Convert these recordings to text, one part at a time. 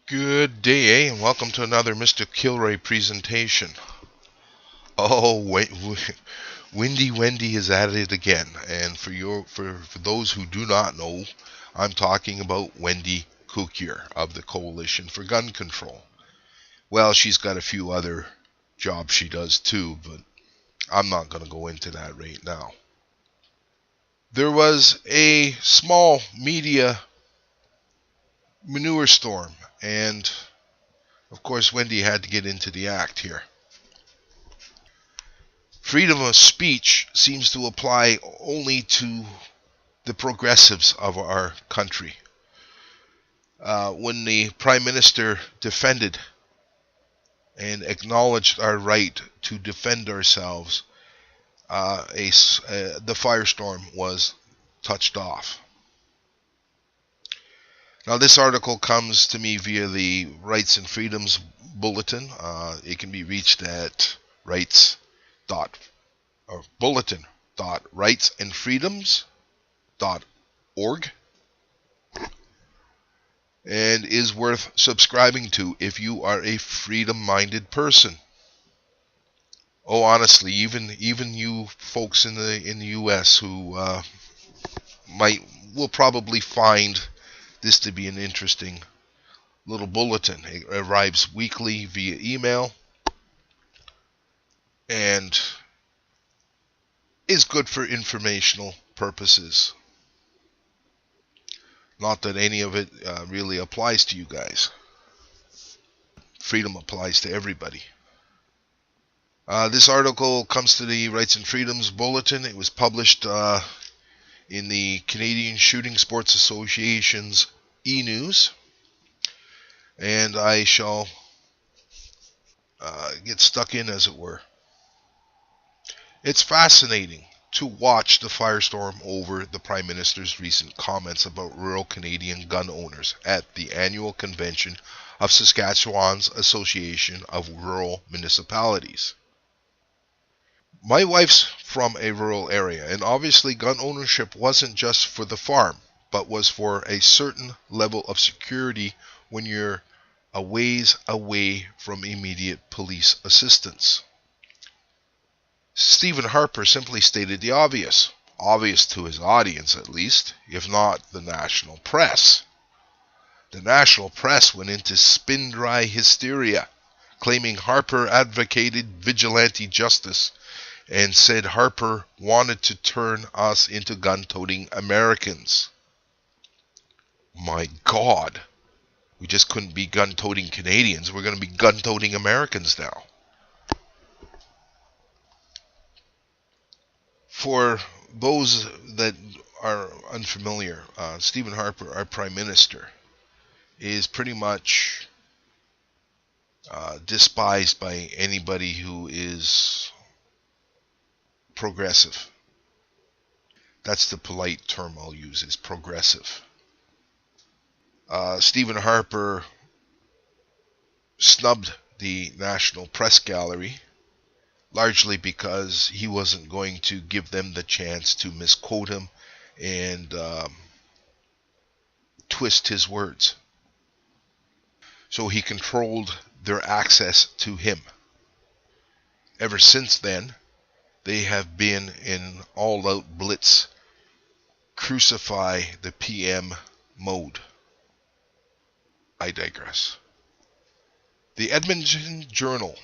Good day, and welcome to another Mr. Kilroy presentation. Oh, Wendy is at it again, and for those who do not know, I'm talking about Wendy Cukier of the Coalition for Gun Control. Well, she's got a few other jobs she does too, but I'm not going to go into that right now. There was a small media manure storm, and of course Wendy had to get into the act here. Freedom of speech seems to apply only to the progressives of our country. When the Prime Minister defended and acknowledged our right to defend ourselves, the firestorm was touched off. Now, this article comes to me via the Rights and Freedoms Bulletin. It can be reached at bulletin.rightsandfreedoms.org, and is worth subscribing to if you are a freedom-minded person. Oh, honestly, even you folks in the U.S. who will probably find this to be an interesting little bulletin. It arrives weekly via email and is good for informational purposes. Not that any of it really applies to you guys. Freedom applies to everybody. This article comes to the Rights and Freedoms Bulletin. It was published in the Canadian Shooting Sports Association's e-news, and I shall get stuck in, as it were. It's fascinating to watch the firestorm over the Prime Minister's recent comments about rural Canadian gun owners at the annual convention of Saskatchewan's Association of Rural Municipalities. My wife's from a rural area, and obviously gun ownership wasn't just for the farm, but was for a certain level of security when you're a ways away from immediate police assistance. Stephen Harper simply stated the obvious to his audience at least, if not the national press. The national press went into spin-dry hysteria, claiming Harper advocated vigilante justice and said Harper wanted to turn us into gun-toting Americans. My God, we just couldn't be gun-toting Canadians. We're going to be gun-toting Americans now. For those that are unfamiliar, Stephen Harper, our Prime Minister, is pretty much despised by anybody who is progressive. That's the polite term I'll use, is progressive. Stephen Harper snubbed the National Press Gallery, largely because he wasn't going to give them the chance to misquote him and twist his words. So he controlled their access to him. Ever since then, they have been in all-out blitz, crucify the PM mode. I digress. The Edmonton Journal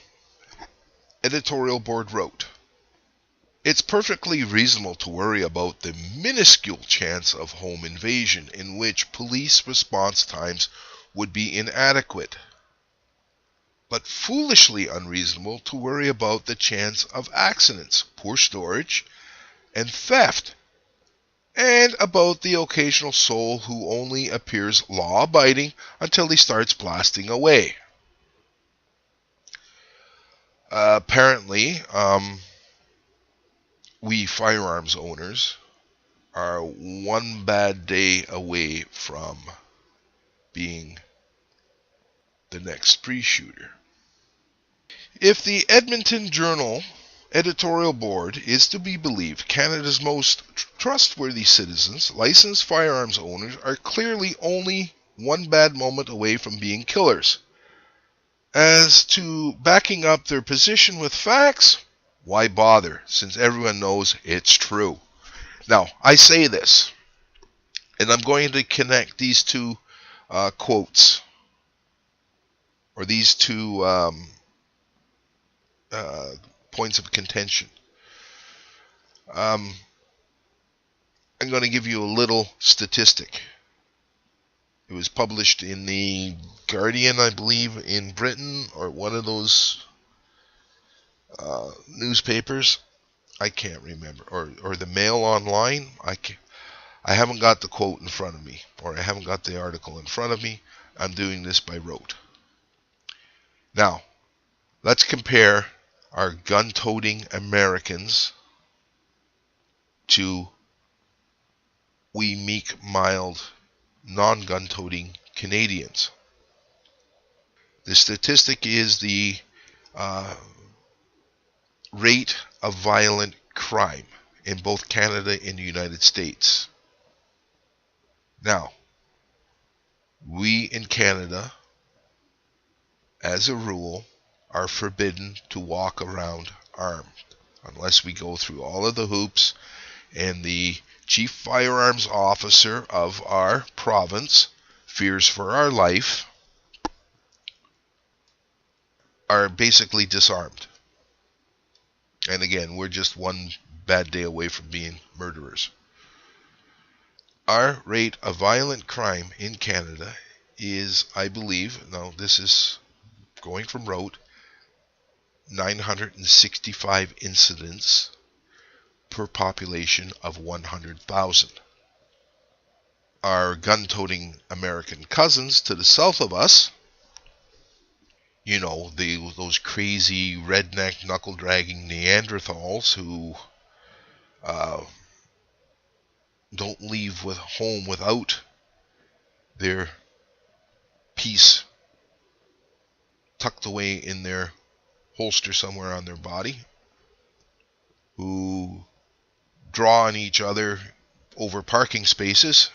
Editorial Board wrote, "It's perfectly reasonable to worry about the minuscule chance of home invasion in which police response times would be inadequate, but foolishly unreasonable to worry about the chance of accidents, poor storage, and theft, and about the occasional soul who only appears law-abiding until he starts blasting away." Apparently, we firearms owners are one bad day away from being the next spree shooter. If the Edmonton Journal Editorial Board is to be believed, Canada's most trustworthy citizens, licensed firearms owners, are clearly only one bad moment away from being killers. As to backing up their position with facts, why bother, since everyone knows it's true. Now, I say this, and I'm going to connect these two quotes, or these two points of contention. I'm going to give you a little statistic. It was published in the Guardian, I believe, in Britain, or one of those newspapers. I can't remember. Or the Mail Online. I haven't got the quote in front of me, or I haven't got the article in front of me. I'm doing this by rote. Now, let's compare our gun-toting Americans to we meek, mild, non-gun-toting Canadians. The statistic is the rate of violent crime in both Canada and the United States. Now, we in Canada, as a rule, are forbidden to walk around armed unless we go through all of the hoops, and the chief firearms officer of our province fears for our life, are basically disarmed. And again, we're just one bad day away from being murderers. Our rate of violent crime in Canada is, I believe, now this is going from rote, 965 incidents per population of 100,000. Our gun-toting American cousins to the south of us, you know, those crazy redneck knuckle-dragging Neanderthals who don't leave home without their piece tucked away in their holster somewhere on their body, who draw on each other over parking spaces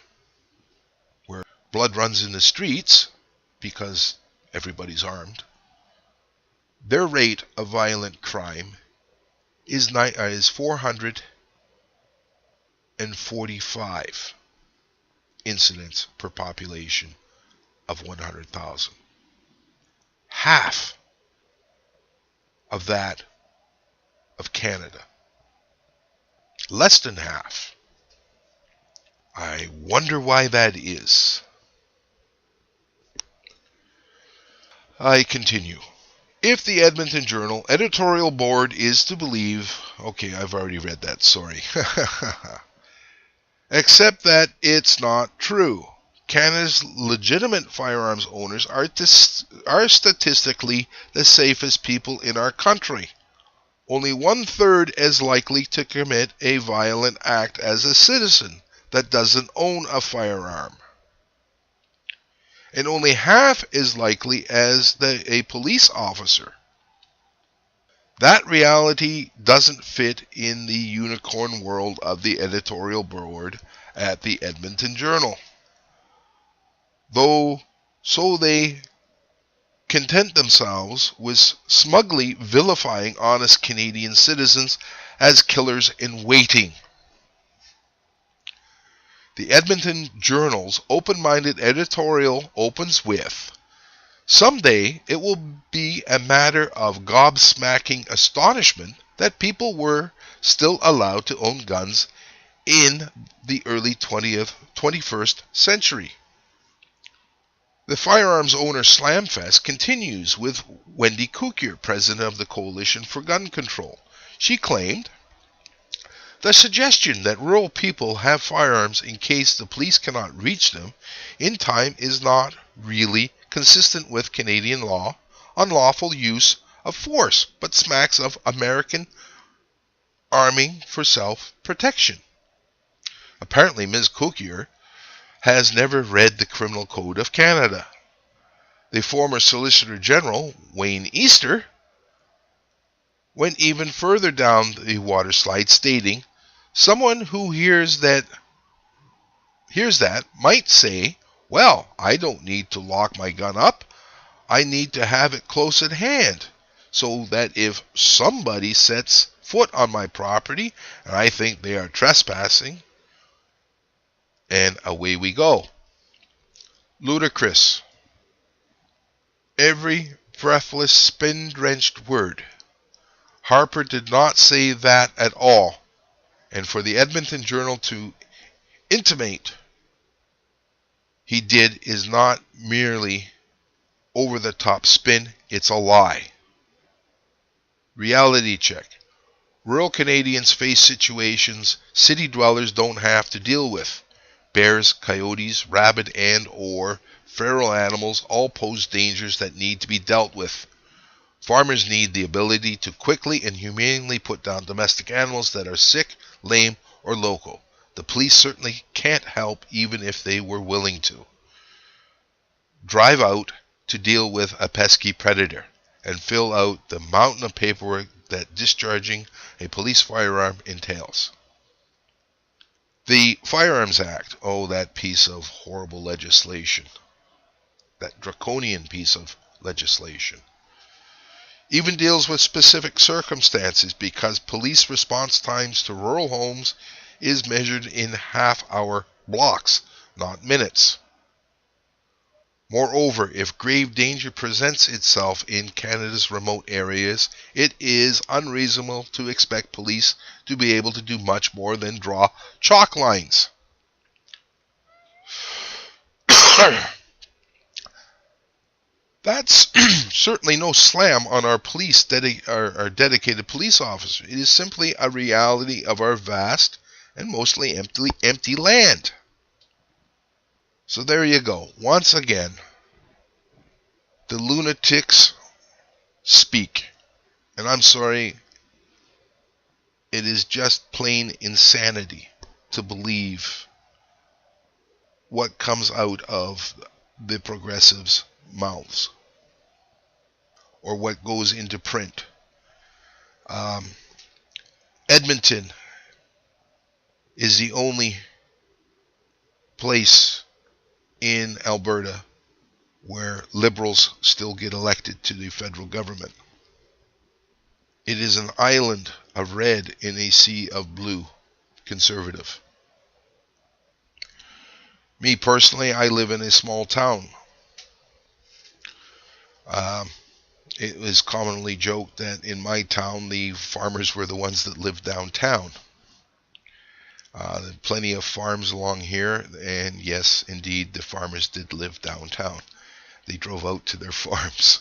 where blood runs in the streets because everybody's armed. Their rate of violent crime is 445 incidents per population of 100,000. Half of that of Canada. Less than half. I wonder why that is. I continue. If the Edmonton Journal Editorial Board is to believe... Okay, I've already read that, sorry. Except that it's not true. Canada's legitimate firearms owners are statistically the safest people in our country. Only 1/3 as likely to commit a violent act as a citizen that doesn't own a firearm. And only half as likely as a police officer. That reality doesn't fit in the unicorn world of the editorial board at the Edmonton Journal. Though, so they content themselves with smugly vilifying honest Canadian citizens as killers in waiting. The Edmonton Journal's Openminded Editorial opens with, "Someday it will be a matter of gobsmacking astonishment that people were still allowed to own guns in the early 21st century." The Firearms Owner Slamfest continues with Wendy Cukier, president of the Coalition for Gun Control. She claimed, "The suggestion that rural people have firearms in case the police cannot reach them in time is not really consistent with Canadian law on lawful use of force, but smacks of American arming for self-protection." Apparently, Ms. Cukier has never read the Criminal Code of Canada. The former Solicitor General, Wayne Easter, went even further down the waterslide, stating, "Someone who hears that might say, Well, I don't need to lock my gun up. I need to have it close at hand so that if somebody sets foot on my property and I think they are trespassing, and away we go. Ludicrous. Every breathless, spin-drenched word. Harper did not say that at all. And for the Edmonton Journal to intimate he did is not merely over-the-top spin, it's a lie. Reality check. Rural Canadians face situations city dwellers don't have to deal with. Bears, coyotes, rabid and or feral animals all pose dangers that need to be dealt with. Farmers need the ability to quickly and humanely put down domestic animals that are sick, lame, or local. The police certainly can't help even if they were willing to. Drive out to deal with a pesky predator and fill out the mountain of paperwork that discharging a police firearm entails. The Firearms Act, oh, that piece of horrible legislation, that draconian piece of legislation, even deals with specific circumstances because police response times to rural homes is measured in half-hour blocks, not minutes. Moreover, if grave danger presents itself in Canada's remote areas, it is unreasonable to expect police to be able to do much more than draw chalk lines. That's certainly no slam on our police, our dedicated police officers. It is simply a reality of our vast and mostly empty land. So there you go. Once again, the lunatics speak. And I'm sorry, it is just plain insanity to believe what comes out of the progressives' mouths or what goes into print. Edmonton is the only place in Alberta where liberals still get elected to the federal government. It is an island of red in a sea of blue, conservative. Me personally, I live in a small town. It was commonly joked that in my town, the farmers were the ones that lived downtown. Plenty of farms along here, and yes, indeed, the farmers did live downtown. They drove out to their farms.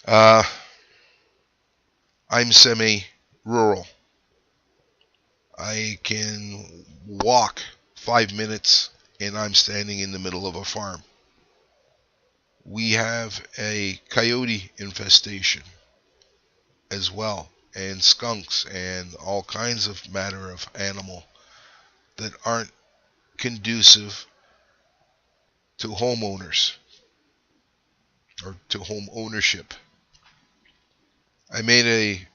I'm semi-rural. I can walk 5 minutes and I'm standing in the middle of a farm. We have a coyote infestation as well, and skunks and all kinds of matter of animal that aren't conducive to homeowners or to home ownership. I made a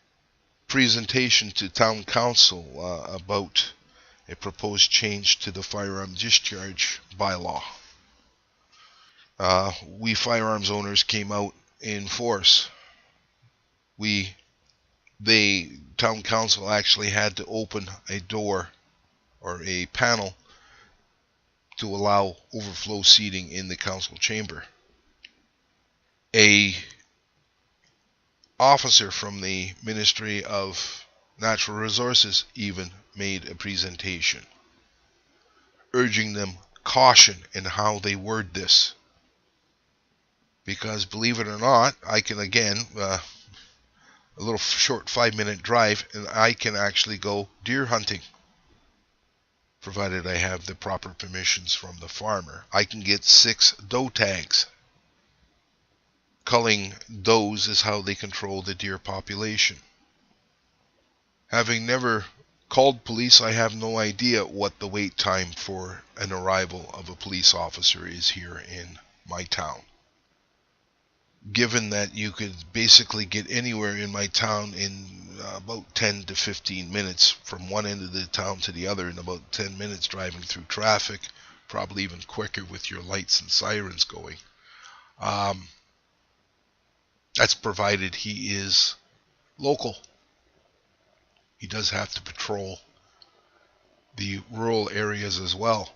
presentation to town council about a proposed change to the firearm discharge bylaw. We firearms owners came out in force. The town council actually had to open a door or a panel to allow overflow seating in the council chamber. A officer from the Ministry of Natural Resources even made a presentation, urging them caution in how they word this. Because believe it or not, I can again, a little short 5-minute drive, and I can actually go deer hunting. Provided I have the proper permissions from the farmer. I can get 6 doe tags. Culling does is how they control the deer population. Having never called police, I have no idea what the wait time for an arrival of a police officer is here in my town. Given that you could basically get anywhere in my town in about 10 to 15 minutes, from one end of the town to the other in about 10 minutes driving through traffic, probably even quicker with your lights and sirens going. That's provided he is local. He does have to patrol the rural areas as well.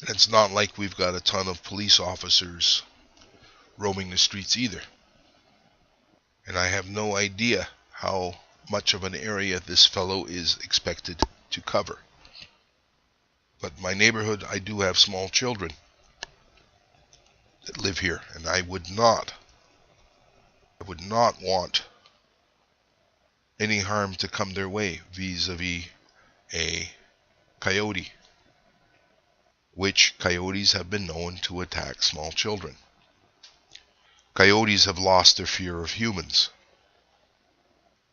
And it's not like we've got a ton of police officers roaming the streets either. And I have no idea how much of an area this fellow is expected to cover. But my neighborhood, I do have small children that live here, and I would not want any harm to come their way vis-a-vis a coyote, which coyotes have been known to attack small children. Coyotes have lost their fear of humans.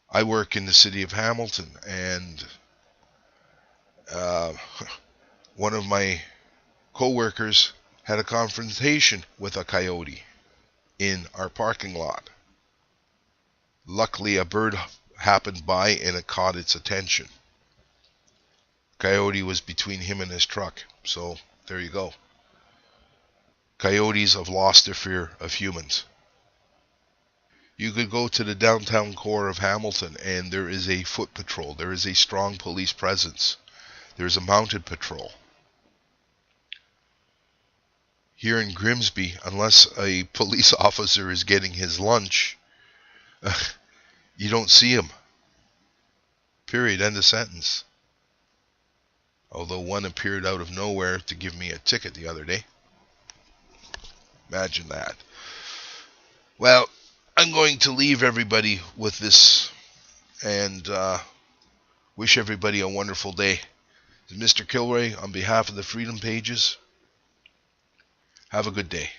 I work in the city of Hamilton, and one of my co-workers had a confrontation with a coyote in our parking lot. Luckily, a bird happened by and it caught its attention. Coyote was between him and his truck, so there you go. Coyotes have lost their fear of humans. You could go to the downtown core of Hamilton and there is a foot patrol. There is a strong police presence. There is a mounted patrol. Here in Grimsby, unless a police officer is getting his lunch, you don't see him. Period. End of sentence. Although one appeared out of nowhere to give me a ticket the other day. Imagine that. Well, I'm going to leave everybody with this and wish everybody a wonderful day. Mr. Kilray, on behalf of the Freedom Pages, have a good day.